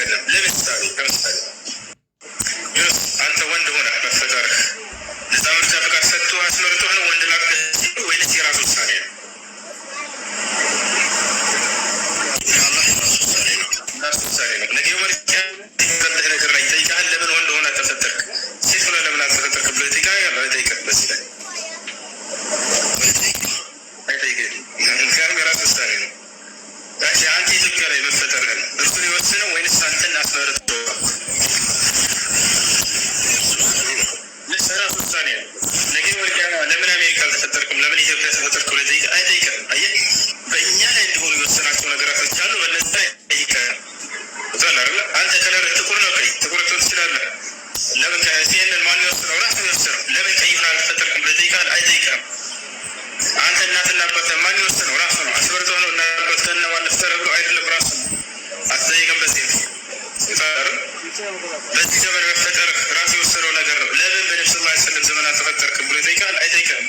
አይደለም። ለምሳሌ ዩኑስ አንተ ወንድ ሆነህ መፈጠርህ ነፃ ምርጫ ፈቃድ ሰጥቶ አስመርጦህ ነው ወንድ ላክ ወይንስ የራሱ ውሳኔ ነው? የአላህ የራሱ ውሳኔ ነው። ራሱ ውሳኔ ነው። ነገ ወርቅ ያለህ ነገር ላይ ይጠይቃል። ለምን ወንድ ሆነህ ተፈጠርክ? ሴት ሆነህ ለምን አልተፈጠርክ ብሎ ይጠይቃል። ያለው አይጠይቅም። በዚህ ላይ አይጠይቅም። ምክንያቱም የራሱ ውሳኔ ነው። እሺ አንተ ኢትዮጵያ ላይ መፈጠርህን እርሱን የወሰነው ወይንስ አንተን አስመርጦ? የራሱ ውሳኔ ነው። ነገ ወርቅ ለምን አሜሪካ አልተፈጠርክም? ለምን ኢትዮጵያ ተፈጠርክ ብሎ ይጠይቃል። አይጠይቅም። አየህ በእኛ ላይ እንዲሆኑ የወሰናቸው ነገራቶች አሉ። በነዛ አይጠይቅም። አንተ ከለር ጥቁር ነው ቀይ ጥቁር ልትሆን ትችላለህ። ለምን ሲኤንን ማን የወሰነው? ራሱ የወሰነው። ለምን ቀይ ሆነህ አልተፈጠርክም ብሎ ይጠይቃል። አይጠይቅም። አንተ እናትና አባት ማን የወሰነው? ራሱ ነው። አስመርጦ ነው እና አባት ከነ ማን ፍጠር ብሎ አይደለም ራሱ አትጠይቅም። በዚህ በዚህ ዘመን መፈጠር ራሱ የወሰነው ነገር ነው። ለምን በነብዩ ሰለላሁ ዐለይሂ ወሰለም ዘመን አልተፈጠርክም ብሎ ይጠይቃል። አይጠይቅም።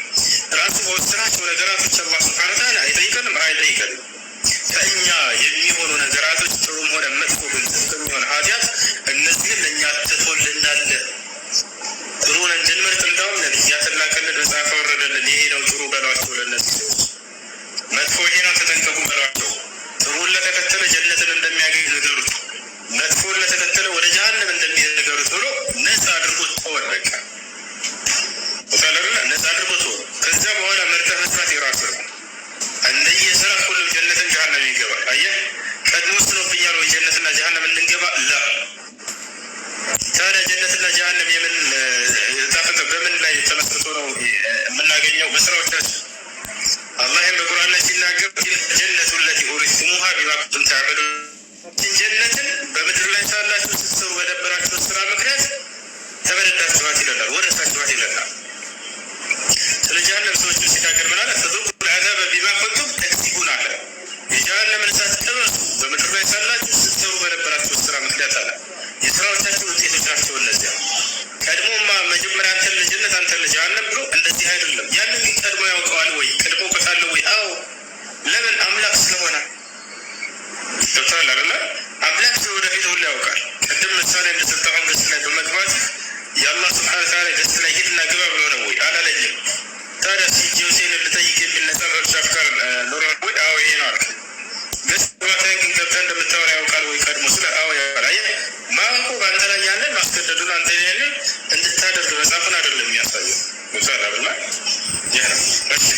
ራሱ በወሰናቸው ነገራቶች አላህ ሱብሓነሁ ወተዓላ አይጠይቀንም። አይጠይቀንም። ከእኛ የሚሆኑ ነገራቶች ጥሩም ሆነ መጥፎ የሚሆን ኃጢአት እነዚህን ለእኛ ትቶልናል። ጥሩን እንድንመርጥ እንዳውም ነቢያትን ላከልን፣ መጽሐፍ አወረደልን። ይሄ ነው ጥሩ በሏቸው ለእነዚህ ሰዎች፣ መጥፎ ይሄ ነው ተጠንቀቁ በሏቸው። ጥሩን ለተከተለ ጀነትን እንደሚያገኝ ንገሩት፣ መጥፎን ለተከተለ ወደ ጀሃነም እንደሚነገሩት ብሎ ነፃ አድርጎት ተወን። በቃ ነፃ አድርጎት ተወን። ከዚያ በኋላ መርጠህ መስራት የራስህ ነው። እንደየስራ ሁሉም ጀነትን ጀሃነም ይገባል። አየህ ቀድሞ ወስኖብኛል ወይ ጀነትና ጀሃነም እንድንገባ? ላ ታዲያ ጀነትና ጀሃነም የምን ታፈጠ በምን ላይ ተመስርቶ ነው የምናገኘው? በስራዎቻችን። አላህም በቁርአን ላይ ሲናገር ጀነቱ ለቲ ኡሪቱሙሃ ቢማ ኩንቱም ተዕመሉን፣ ጀነትን በምድር ላይ ሳላችሁ ስትሰሩ በነበራችሁ ስራ ምክንያት ተበደዳችኋት ይለናል፣ ወረሳችኋት ይለናል። ስለ ጀሃነም ሰዎች ሲናገር ምን አለ? ፈዙቁል ዐዛበ ቢማ ኩንቱም ተክሲቡን አለ። የጀሃነምን እሳት ቅመሱ በምድር ላይ ሳላችሁ ስትሰሩ በነበራችሁ ስራ ምክንያት አለ። የስራዎቻችሁ ውጤቶች ናቸው እነዚያ። ቀድሞማ መጀመሪያ አንተን ለጀነት አንተን ለጀሃነም ብሎ እንደዚህ አይደለም። ያንን ግን ቀድሞ ያውቀዋል ወይ? ቀድሞ እውቀት ወይ? አዎ። ለምን? አምላክ ስለሆነ። ገብቶሃል አይደለ? አምላክ ወደፊት ሁሉ ያውቃል። ቅድም ምሳሌ እንደሰጠሁን ገጽ ላይ በመግባት የአላህ ሱብሓነሁ ወተዓላ ገጽ ላይ ሂድና ግባ ብሎ ነው ወይ? አላለኝም። ታዲያ ጆሴን ልጠይቅ የሚል ነፃ ምርጫ ፍቃድ ኖሮ ወይ? አዎ ይሄ ነው አልክ። ገጽ ባታይን ግን ገብተህ እንደምታወራ ያውቃል ወይ? ቀድሞ ስለ አዎ ያውቃል። አየህ ማወቁ በአንተ ላይ ያለን ማስገደዱን አንተ ያለን እንድታደርግ መጽሐፍን አይደለም የሚያሳየው። ገብቶሃል አይደለ? ይህ ነው። እሺ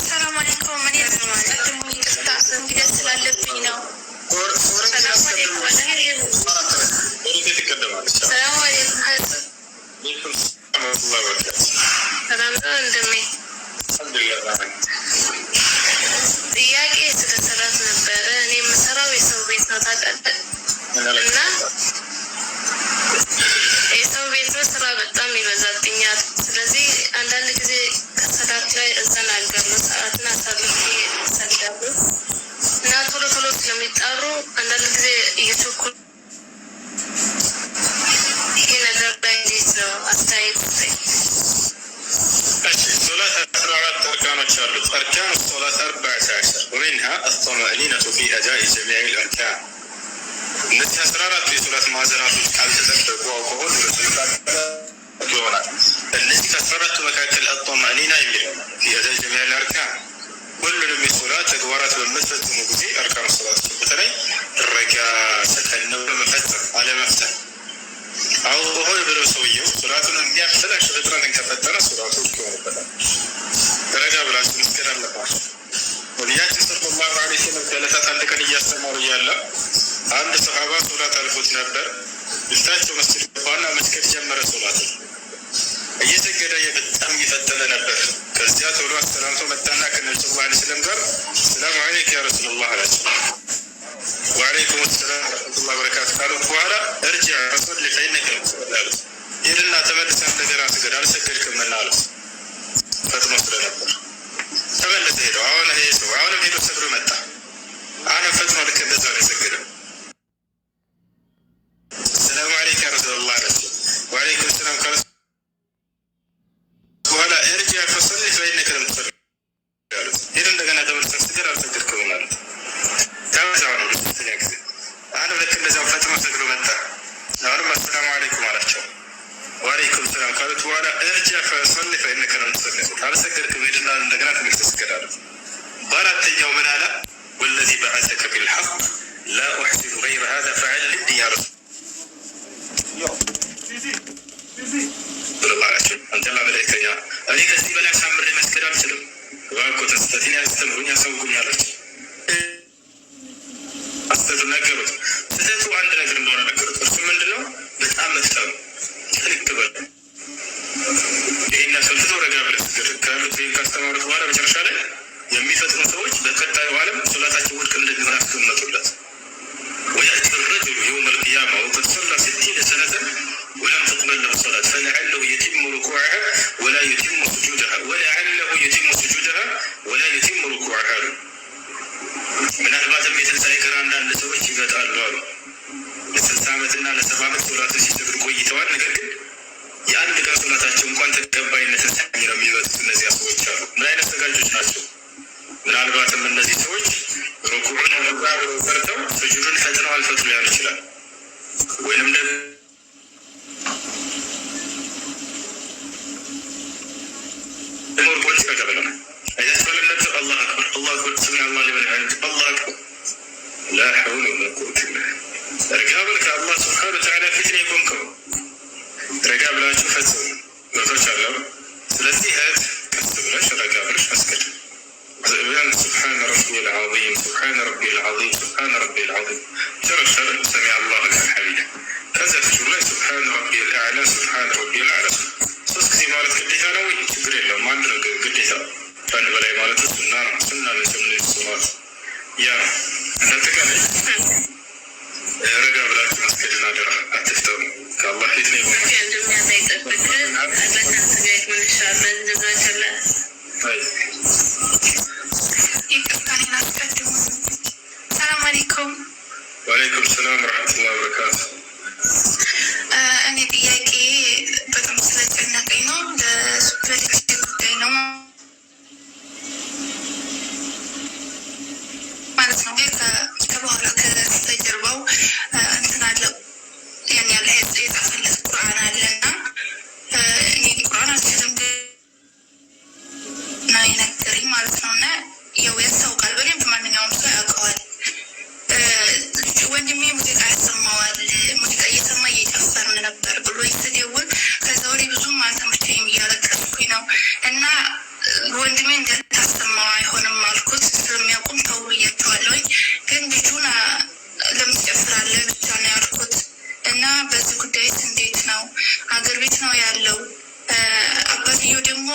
ሰላም አለይኩም። እኔ ቅድሙ ይቅርታ እንግዲህ ስላለብኝ ነው። ሰላም አለይኩም። ሰላም አለይኩም። ሰላም ነው እንደሜ ጥያቄ ስለ ሰላት ነበረ። እኔ የምሰራው የሰው ቤት ነው ታውቃለህ። እና የሰው ቤት ነው ስራ በጣም ይበዛብኛል። ስለዚህ አንዳንድ ጊዜ ከሰላት ላይ እዘናጋለሁ፣ ሰዓትን አሳልፌ እሰግዳለሁ እና ቶሎ ቶሎ ስለሚጣሩ አንዳንድ ጊዜ እየቸኩል። ይሄ ነገር ላይ እንዴት ነው አስተያየት? ሶላት 14 أركانዎች አሉት። أركان الصلاة 14 ومنها الطمأنينة في أداء جميع الأركان። እነዚህ 14 የሶላት ማዕዘናቶች ካልተጠበቁ ከሆኑ ለሶላት ይሆናል። እነዚህ ከ14ቱ መካከል الطمأنينة የሚለው في أداء جميع الأركان ሁሉንም የሶላት ተግባራት በምትፈጽሙ ጊዜ አርካኑ ሶላት በተለይ ረጋ ሰከን ብሎ መፈጸም አለመፍተን። አሁን ብሎ ሰውየው ሶላቱን የሚያፈላሽ ፍጥረትን ከፈጠረ ሶላቱ ይሆንበታል። ረጋ ብላችሁ መስገድ አለባችሁ። ነቢያችን ሰለላሁ ዐለይሂ ወሰለም ከዕለታት አንድ ቀን እያስተማሩ እያለ አንድ ሰሃባ ሶላት አልፎት ነበር። ልታቸው መስጊድ ገባና መስገድ ጀመረ። ሶላት እየሰገደ በጣም እየፈጠነ ነበር። ከዚያ ቶሎ አሰላምቶ መጣና ከነብዩ ሰለላሁ ዐለይሂ ወሰለም ጋር ሰላም አለይከ ያ ረሱላህ አላቸው። ወአለይኩም ሰላም ወረህመቱላሂ ወበረካቱ ካሉት በኋላ እርጅዕ ፈሰሊ ፈኢነከ ለም ቱሰሊ አሉት። ሄድና ተመልሰህ እንደገና ስገድ አልሰገድክምና አሉት። ፈጥኖ ስለነበር ተመለሰ ሄደው። አሁን ይሄ ሰው አሁንም ሄዶ ሰግዶ መጣ። አሁንም ፈጥኖ ልክ እንደዛ ነው የሰገደው። ሰላም አለይከ ያ ረሱላህ አላቸው። ወአለይኩም ሰላም ካሉት በኋላ እርጅዕ ፈሰሊ ፈኢነከ ለም ቱሰሊ አሉት። ሄድ እንደገና ተመልሰህ ስገድ አልሰገድክም አለ። በኋላ እርጃ ፈሰል ፈኢነከ ለም ቱሰሊ ካልሰገድክ ሄድና እንደገና ትምህርት ትስገዳለህ። በአራተኛው ምን አለ? ወለዚ በዐሰከ ቢልሐቅ ላ ኡሕሲኑ ገይረ ሃዛ ፈዐልምኒ ያ ረሱል ብለዋላቸው። አንተና መላእክተኛ እኔ ከዚህ በላይ አሳምሬ መስገድ አልችልም፣ እባክዎትን ስህተቴን ያስተምሩኝ ያሳውቁኝ አላቸው። አስተቱ ነገሩት። ስህተቱ አንድ ነገር እንደሆነ ነገሩት። እርሱ ምንድን ነው? በጣም መፍጠሩ ልክ በል ይህን ያሰልትተው ረጋ ብለህ ስገድ ካሉት ይህን ካስተማሩት በኋላ መጨረሻ ላይ የሚፈጥኑ ሰዎች በቀጣዩ ዓለም ሶላታቸው ውድቅ እንደሚሆን አስቀመጡለት። ወያእቲ ረጁሉ የውመ ልቅያማ ወቀድ ሰላ 60 ሰነተን ወለም ትቅበል ለሁ ሰላት ፈለዐለሁ የቲሙ ሩኩዐሃ ወላ የቲሙ ስጁደሃ ወለዐለሁ የቲሙ ስጁደሃ ወላ የቲሙ ሩኩዐሃ አሉ። ምናልባትም የትንሣኤ ቀን አንዳንድ ሰዎች ይመጣሉ አሉ። ለ60 ዓመትና ለ70 ዓመት ሶላትን ሲሰግዱ ቆይተዋል። ነገር ግን የአንድ ቀን ሶላታቸው እንኳን ተቀባይነትን ሳያገኝ ነው የሚመጡት። እነዚያ ሰዎች አሉ። ምን አይነት ሰጋጆች ናቸው? ምናልባትም እነዚህ ሰዎች ሩኩዑን ሰርተው ስጁዱን ፈጥነው አልፈጥኑ ሊሆን ይችላል። ወይንም ደግሞ ሩኩዑን ተቀበለና አይታስፈልነት አላሁ አክበር አላሁ አክበር ሰሚ አላሁ ሊመን ሐሚድ አላሁ አክበር ላ ሐውለ ወላ ቁወተ ኢላ ቢላህ። ረጋ ብለህ ከአላህ ሱብሓነሁ ወተዓላ ፊት ነው የቆምከው። ረጋ ብላችሁ ፈጽሙ። ገብቶች አለው። ስለዚህ እህት ቀስ ብለሽ ረጋ ብለሽ መስገድ سبحان ربي العظيم سبحان ربي العظيم سبحان ربي العظيم شرشر سمع الله لمن حمده كذا في الله سبحان ربي الأعلى سبحان ربي الأعلى ሶስት ጊዜ ማለት ግዴታ ነው ወይ? ችግር የለውም። ማድረግ ግዴታ ከአንድ በላይ ማለት ሱና ነው። ሱና ለሰምነ ሱናት ያ አጠቃላይ ረጋ ብላችሁ መስገድና አደራ አትፍጠሩ። ከአላህ ፊት ነው ወአለይኩም ሰላም ወረሕመቱላሂ ወበረካቱ። እኔ ጥያቄ በጣም ስለጨነቀኝ ነው። በልጅ ጉዳይ ነው ማለት ነው። ከበኋላ ከስተጀርባው እንትን አለው ያን ያለ የጻፈለት ቁርአን አለና እኔ ቁርአን አልችልም ነው የነገረኝ ማለት ነው። እና ያው ያስታውቃል በደንብ ማንኛውም ሰው ያውቀዋል። ወንድሜ ሙዚቃ ያሰማዋል። ሙዚቃ እየሰማ እየጨፈርን ነበር ብሎ ይስደውል። ከዛ ወዲህ ብዙም አልተመቸኝም እያለቀስኩኝ ነው እና ወንድሜ እንዳታሰማው አይሆንም አልኩት። ስለሚያውቁም ተው ብያቸዋለሁኝ። ግን ልጁን ለምን ትጨፍራለህ ብቻ ነው ያልኩት። እና በዚህ ጉዳይስ እንዴት ነው? አገር ቤት ነው ያለው። አባትየው ደግሞ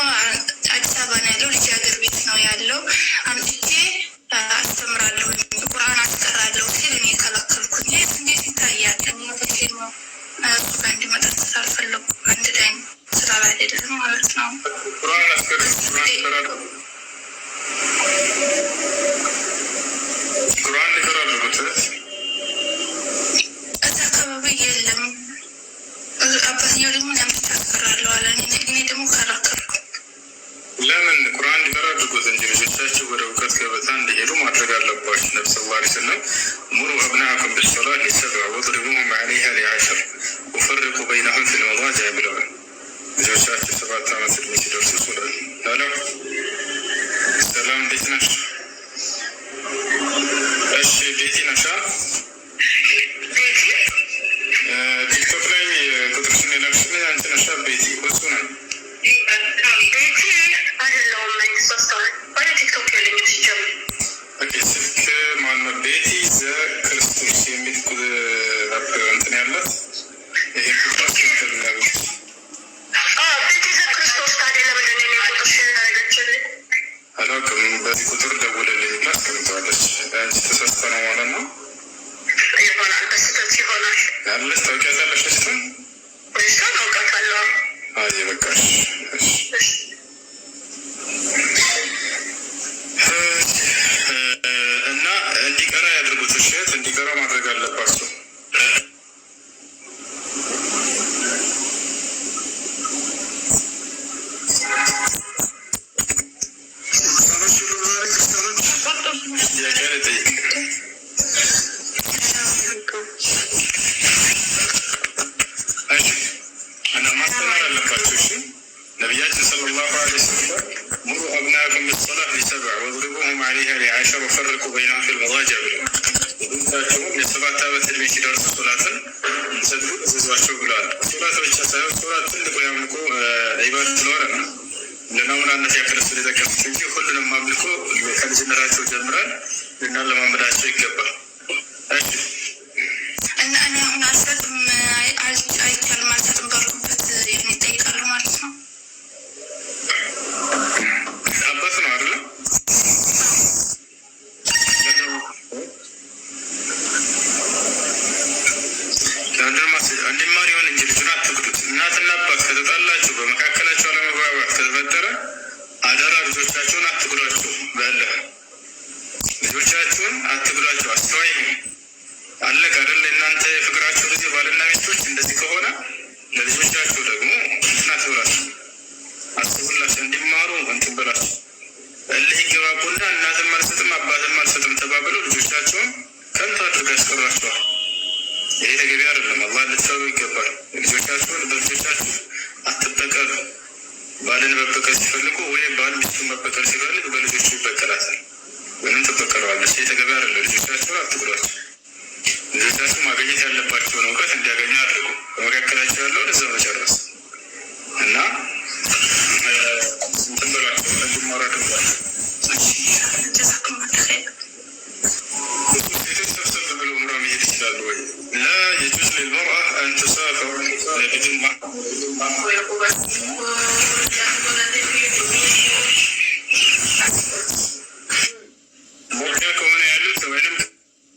አዲስ አበባ ነው ያለው። ልጅ አገር ቤት ነው ያለው። አምጥቼ አስተምራለሁ ቁርአን አስቀራለሁ ሲል እኔ ከለከልኩኝ። ይህ እንዴት ይታያል? እሱ ጋር እንዲመጣ ስላልፈለጉ አንድ ላይ ስላላደለም ማለት ነው። ቁርአን ሊቀራሉ እዛ አካባቢ የለም። አባትየው ደግሞ ለምት አስቀራለሁ አለ። እኔ ደግሞ ከለከልኩ። ለምን ቁርአን ሊቀራ አድርጎት እንጂ ልጆቻቸው ወደ እውቀት ገበታ እንዲሄዱ ማድረግ አለባቸው። ነቢ ሰለላሁ ዐለይሂ ወሰለም ሙሩ አብናአኩም ቢሰላቲ ሊሰብዕ ወድሪቡሁም ዐለይሃ ሊዐሽር ወፈርቁ በይነሁም ፊል መዳጂዕ ብለዋል። ልጆቻቸው 7 ዓመት ዕድሜ ሲደርሱ ሱላል አለ። ሰላም እንዴት ነሽ? እሺ ቤቲ ነሻ? ቲክቶክ ላይ ቁጥርሽን የላክሽልኝ አንቺ ነሻ? ቤቲ እሱ ነኝ። ስልክ ማነው? ቤቲ ዘ ክርስቶስ የሚል እንትን ያላት ይሄ ቁጥር አስከተል ያሉት አላውቅም። በዚህ ቁጥር ደውልልኝ እና አስቀምጠዋለች። አንቺ ተሳስተ ነው ማለት ነው ያለች ታውቂያታለሽ? ስትን አይ በቃሽ። እና እንዲቀራ ያድርጉት። እሸት እንዲቀራ ማድረግ አለባቸው። ማስተማር አለባቸው። እሺ አይሻ ወፈርቁ በይነሁም ፊል መዳጅዕ ብለው ልጆቻቸውን የ7 ዓመት ዕድሜ ሲደርሱ ሶላትን እንዲሰግዱ እዘዟቸው ብለዋል። ሶላት ብቻ ሳይሆን ሶላት ትልቁ የአምልኮ ዒባዳ ስለሆነ ነው ለናሙናነት ያክል ስለጠቀሱት እንጂ ሁሉንም አምልኮ ከልጅነታቸው ጀምረን ልናለማመዳቸው ይገባል። እሺ እና እኔ አሁን አልሰጥም አይቻልም አልሰጥም ባልኩበት ይጠይቃሉ ማለት ነው። አባት ነው አይደለ? እንዲማር ይሆን እንጂ ልጁን አትግዱት። እናትና አባት ከተጣላችሁ በመካከላቸው አለመግባባት ከተፈጠረ አደራ ልጆቻችሁን አትግዷቸው። በእልህ ልጆቻችሁን አትግዷቸው። አስተዋይ ሁኑ። አለቀ አይደል? እናንተ የፍቅራችሁ ጊዜ ባልና ሚስቶች እንደዚህ ከሆነ ለልጆቻችሁ ደግሞ እንትን አትብላችሁ፣ አስቡላቸው። እንዲማሩ እንትን ብላችሁ እልህ ይገባቡና እናትም አልሰጥም አባትም አልሰጥም ተባብለው ልጆቻቸውን ከንቱ አድርገው ያስቀሯቸዋል። ይሄ ተገቢ አይደለም። አላህ ልትፈሩ ይገባል። ልጆቻችሁን በልጆቻችሁ አትበቀሉ። ባልን መበቀል ሲፈልጉ ወይም ባል ሚስቱን መበቀል ሲፈልግ በልጆቹ ይበቀላታል ወይም ትበቀለዋለች። ይሄ ተገቢ አይደለም። ልጆቻችሁን አትግዷቸው። ልጆቻችሁ ማግኘት ያለባቸውን እውቀት እንዲያገኙ አድርጉ። በመካከላቸው ያለውን እዛ መጨረስ እና እንትን በሏቸው፣ እንዲማሩ አድርጓቸው። ሴቶች ሰብሰብ ብለው ዑምራ መሄድ ይችላሉ ወይ? ላ የጁዝ ሊልመርአ አን ቱሳፊር ቢዱን ሞኪያ ከሆነ ያሉት ወይም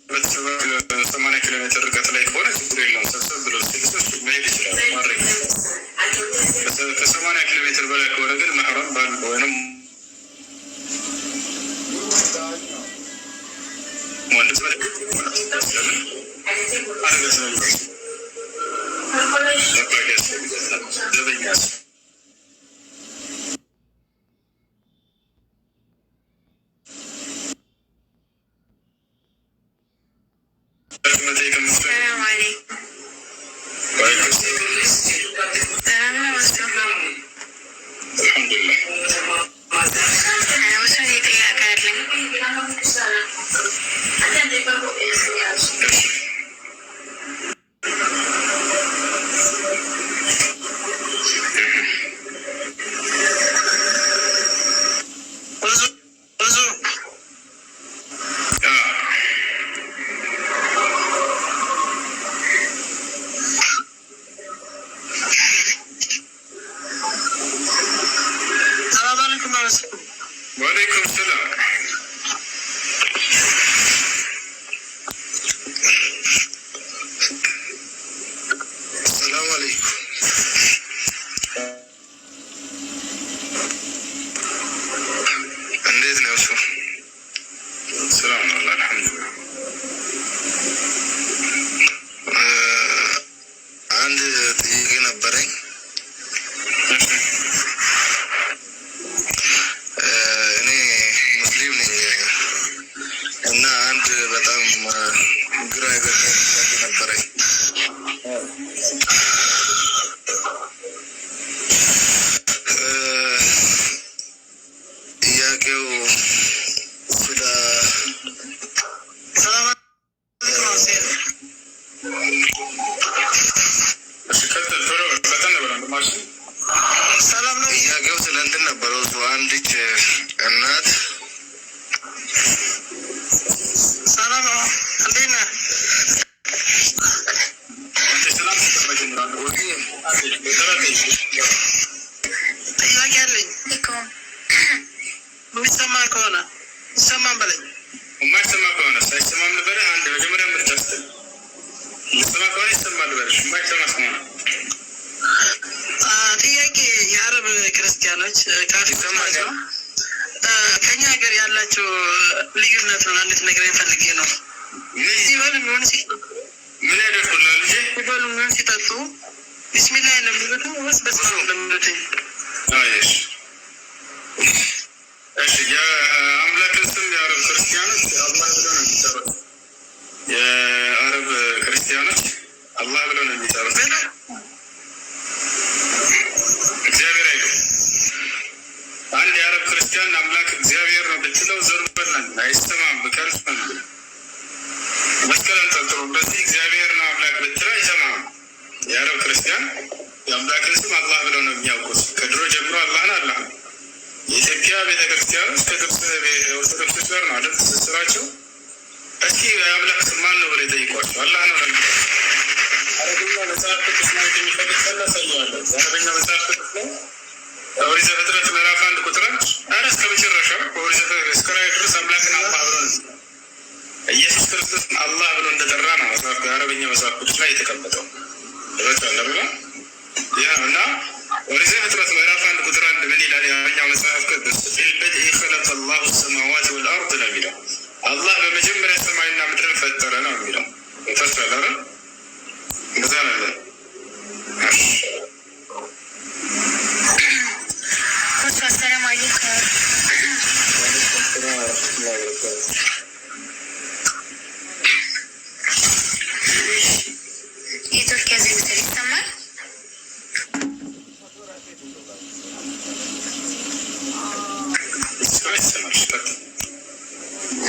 በ80 ኪሎ ሜትር ርቀት ላይ ከሆነ ችግር የለውም። ሰብሰብ ብለው ሴቶች መሄድ ይችላሉ ማድረግ። ከ80 ኪሎ ሜትር በላይ ከሆነ ግን መሕረም ባል ወይም ወአለይኩም ሰላም። ሰላም አለይኩም። እንዴት ነው እሱ? ሰላም ነው አልሐምዱሊላህ። አንድ ጥያቄ ነበረኝ። እና አንድ በጣም ግራ የገባኝ ጥያቄ ነበረኝ። ጥያቄው ስለ ሰላም ነው። ጥያቄው ስለ እንትን ነበረው እሱ አንድች እናት ሰላም ነው። እንዴት ነህ? ጥያቄ አለኝ። የሚሰማ ከሆነ ይሰማን በለኝ። የማይሰማ ከሆነ ሳይሰማም ልበልህ። አንድ መጀመሪያ ምርጫ ስትል የሚሰማ ከሆነ ይሰማል ልበልሽ። የማይሰማ ስማ ነው። ጥያቄ የአረብ ክርስቲያኖች ካፊሰማች ነው ከኛ ሀገር ያላቸው ልዩነት ነው። አንዲት ነገር ፈልጌ ነው። ሲበሉ ምን ያደርጉላል? ሲበሉ ምን ሲጠጡ ቢስሚላህ ለሚሉት ወይስ በስመ አብ ለሚሉት? እሺ የአምላክን ስም የአረብ ክርስቲያኖች አላህ ብለው ነው የሚጠሩት። የአረብ ክርስቲያኖች አላህ ብለው ነው የሚጠሩት። እግዚአብሔር አይደለም። አንድ የአረብ ክርስቲያን አምላክ እግዚአብሔር ነው ብትለው ዘሩበት አይሰማ አይሰማም። ብቀርጽ መስቀል አንጠልጥሎ እንደዚህ እግዚአብሔርን አምላክ ብትል አይሰማም። የአረብ ክርስቲያን የአምላክን ስም አላህ ብለው ነው የሚያውቁት። ከድሮ ጀምሮ አላህን አላህ። የኢትዮጵያ ቤተክርስቲያኖች ከግብፅ ኦርቶዶክሶች ጋር ነው አይደል ትስስራቸው። እስኪ የአምላክ ስም ማን ነው ብለው ይጠይቋቸው። አላህ ነው ነበር። አረበኛ መጽሐፍ ቅዱስ ማለት የሚፈልግ ሰላ ሰየዋለ። የአረበኛ መጽሐፍ ቅዱስ ላይ ኦሪት ዘፍጥረት ምዕራፍ 1 ቁጥር 1 አረ እስከ መጨረሻው ኦሪት ዘፍጥረት እስከ ራዕይ ድረስ አምላክን አላህ ብሎ ኢየሱስ ክርስቶስ አላህ ብሎ እንደጠራ ነው የአረበኛ መጽሐፍ ቅዱስ ላይ የተቀመጠው። ለበቻለብላ ያ እና ኦሪት ዘፍጥረት ምዕራፍ 1 ቁጥር 1 ምን ይላል? የአረበኛ መጽሐፍ ቅዱስ ፊል በድኢ ኸለቀ አላሁ ሰማዋት ወልአርድ ነው የሚለው። አላህ በመጀመሪያ ሰማይና ምድርን ፈጠረ ነው የሚለው። ተፈሰለ እንደዛ ነው። አሰላሙ አለይኩም። የቱርኪያ ዜና ይሰማል?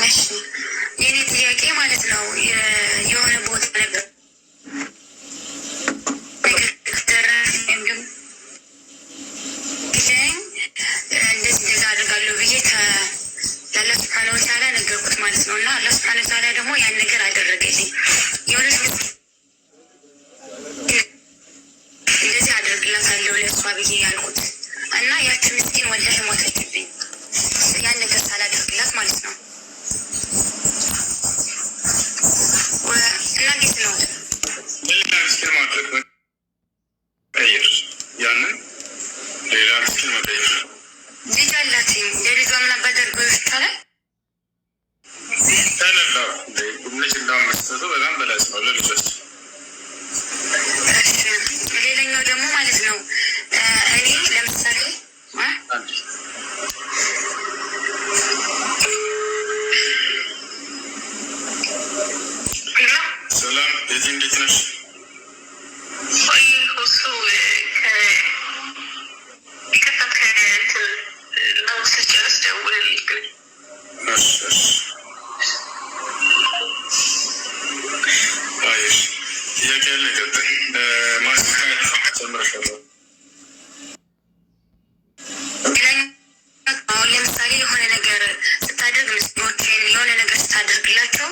እሺ የኔ ጥያቄ ማለት ነው የሆነ ቦታ ነበር እንደዚህ አድርጋለሁ ብዬ ለአላህ ሱብሓነሁ ወተዓላ ነገርኩት ማለት ነው። እና አላህ ሱብሓነሁ ወተዓላ ደግሞ ያን ነገር አደረገልኝ። የሆነች እንደዚህ አደርግላታለሁ ለእሷ ብዬ ያልኩት እና ያቺ ምስኪን ወላሂ ሞተችብኝ። ያን ነገር ሳላደርግላት ማለት ነው። እና እንዴት ነው ሌላ ምስኪን ማድረግ ቀይር፣ ያንን ሌላ ምስኪን መቀየር። ልጅ አላት። የልጇ ምን ባደርገው ይቻላል? ተነላው ልጅ እንዳመስጠቱ በጣም በላጭ ነው ለልጆች። ሌላኛው ደግሞ ማለት ነው እኔ ለምሳሌ ሰላም ቤቲ እንዴት ነሽ? ጥያቄ ያለ ይቀጥል። ማስካት ጨምረሻለሁ። አሁን ለምሳሌ የሆነ ነገር ስታደርግ ምስሎችን የሆነ ነገር ስታደርግላቸው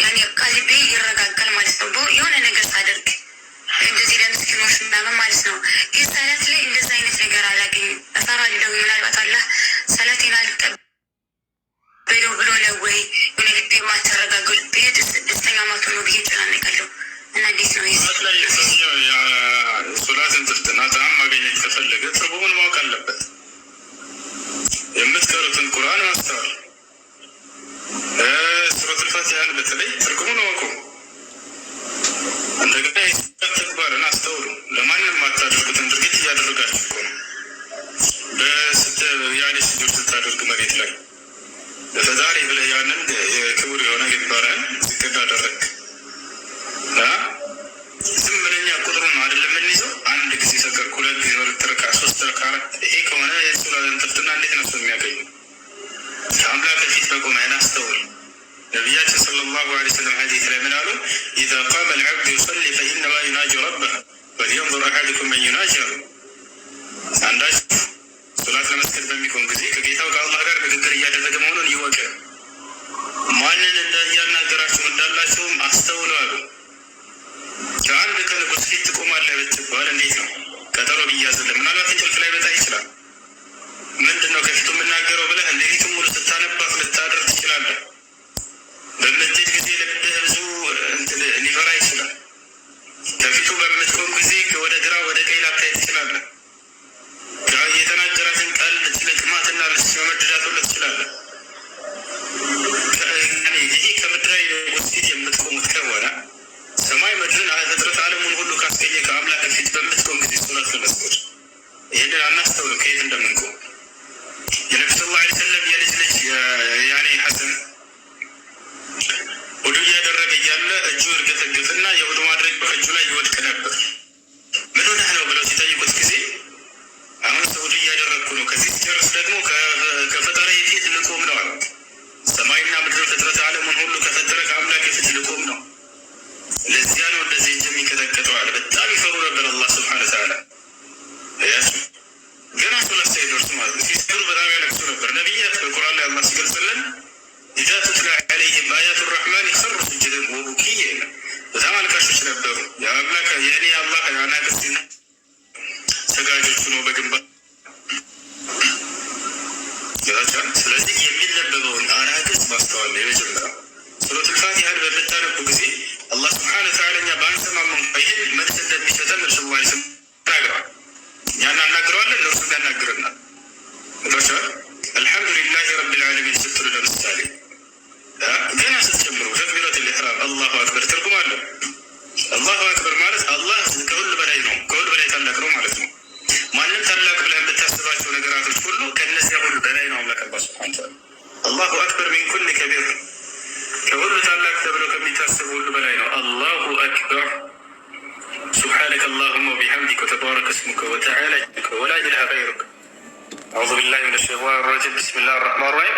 ያኔ ቀልቤ ይረጋጋል ማለት ነው። የሆነ ነገር ሳደርግ እንደዚህ ለምስኪኖች ምናምን ማለት ነው። ግን ሰላት ላይ እንደዚህ አይነት ነገር አላገኝም። እፈራለሁ። ምናልባት አላህ ሰላቴን አልቀበለው ብሎ ነው ወይ የሆነ ልቤ ማተረጋገው ልቤ ደስተኛ ማቶ ነው ብዬ ጨናነቃለሁ። እና እንዴት ነው ሶላትን ጥፍትና ጣም ማግኘት ከፈለገ ትርጉሙን ማወቅ አለበት። የምትቀሩትን ቁርአን ማስተዋል፣ ሱረቱል ፋቲሃን በተለይ ትርጉሙን አወቁ። እንደገና የሰላት ተግባርን አስተውሉ። ለማንም አታደርጉትን ድርጊት እያደረጋችሁ እኮ ነው። ያኔ ስጆች ስታደርግ መሬት ላይ ለፈጣሪ ብለህ ያንን የክቡር የሆነ ግንባርህን ዝቅ እንዳደረግ ዝም ብለኛ ቁጥሩን ነው አይደለም የምንይዘው። አንድ ጊዜ ሰገድኩ፣ 2 ጊዜ፣ 2 ረካ፣ 3 ረካ፣ 4 ይሄ ከሆነ የሶላትን ጥፍትና እንዴት ነው ሰው የሚያገኙ? ከአምላክ ፊት መቆምህን አስተውል። ነቢያችን ሰለላሁ ዐለይሂ ወሰለም ሐዲስ ላይ ምን አሉ? ኢዛ ቃመ አልዐብዱ ዩሰሊ ፈኢነማ ዩናጂ ረበህ ወሊየንዙር አሐዱኩም መን ዩናጂ አሉ። አንዳችሁ ሶላት ለመስገድ በሚቆም ጊዜ ከጌታው ከአላህ ጋር ንግግር እያደረገ መሆኑን ይወቅ። ማንን እያናገራችሁ እንዳላችሁም አስተውሉ አሉ። ከአንድ ቀን ንጉስ ፊት ትቆማለህ ብትባል እንዴት ነው? ቀጠሮ ቢያዝልህ ምናልባት እንቅልፍ ላይ መጣ ይችላል። ምንድን ነው ከፊቱ የምናገረው ብለህ ሌሊቱን ሙሉ ስታነባት ልታደር ትችላለህ። በምትሄድ ጊዜ ልብህ ብዙ ሊፈራ ይችላል። ከፊቱ በምትቆም ጊዜ ወደ ግራ ወደ ቀኝ ላታይ ትችላለህ። የተናገራትን ቃል ልትለቅማትና ልትመድዳት ትችላለህ። ይሄ ከምድራዊ ንጉስ ፊት የምትቆሙት ከሆነ ሰማይ ምድርን ፍጥረት ዓለሙን ሁሉ ካስገኘ ከአምላክ ፊት በምትቆም ጊዜ ሶላት ለመስገድ ይህንን አናስተውሉ ከየት እንደምንቆም። የነቢ ስ ላ ሰለም የልጅ ልጅ ያኔ ሐሰን ውዱ እያደረገ እያለ እጁ እርገፈገፍና የውዱ ማድረግ በእጁ ላይ ይወድቅ ነበር። ምን ሆነህ ነው ብለው ሲጠይቁት ጊዜ አሁን ውዱ እያደረግኩ ነው፣ ከዚህ ሲጨርስ ደግሞ ከፈጣሪ ፊት ልቆም ነው አሉት። ሰማይና ምድር ፍጥረት الرحمن خروا سجدا وبكيا በጣም አልቃሾች ነበሩ። የአምላክ የእኔ አላህ አናቅስት ሰጋጆች ነው በግንባር ይላቸዋል። ስለዚህ የሚነበበውን አናቅስት ማስተዋል የመጀመሪያው ሱረቱል ፋቲሃን በምታነቡ ጊዜ አላህ ስብሐነ ወተዓላ እኛ ባንሰማም እንኳ ይህን መልስ እንደሚሰጠን እርሱ ስም ተናግረዋል። እኛን እናናግረዋለን፣ እርሱ ያናግረናል። ይላቸዋል። አልሐምዱሊላህ ረቢል ዓለሚን ስትሉ ለምሳሌ ገና ስትጀምሩ ተክቢረቱል ኢሕራም አላሁ አክበር ትርጉም አለው። አላሁ አክበር ማለት አላህ ከሁሉ በላይ ነው፣ ከሁሉ በላይ ታላቅ ነው ማለት ነው። ማንም ታላቅ ብለህ የምታስባቸው ነገራቶች ሁሉ ከእነዚያ ሁሉ በላይ ነው አምላክ አላህ ሱብሓነሁ ወተዓላ። አላሁ አክበር ሚን ኩሊ ከቢር ከሁሉ ታላቅ ተብሎ ከሚታሰቡ ሁሉ በላይ ነው። አላሁ አክበር ሱብሓነከ አላሁመ ወቢሐምዲከ ወተባረከ እስሙከ ወተዓላ ጀዱከ ወላ ኢላሀ ገይሩከ። አዑዙ ቢላሂ ሚነ ሸይጧኒ ረጂም ቢስሚላሂ ረሕማኒ ረሒም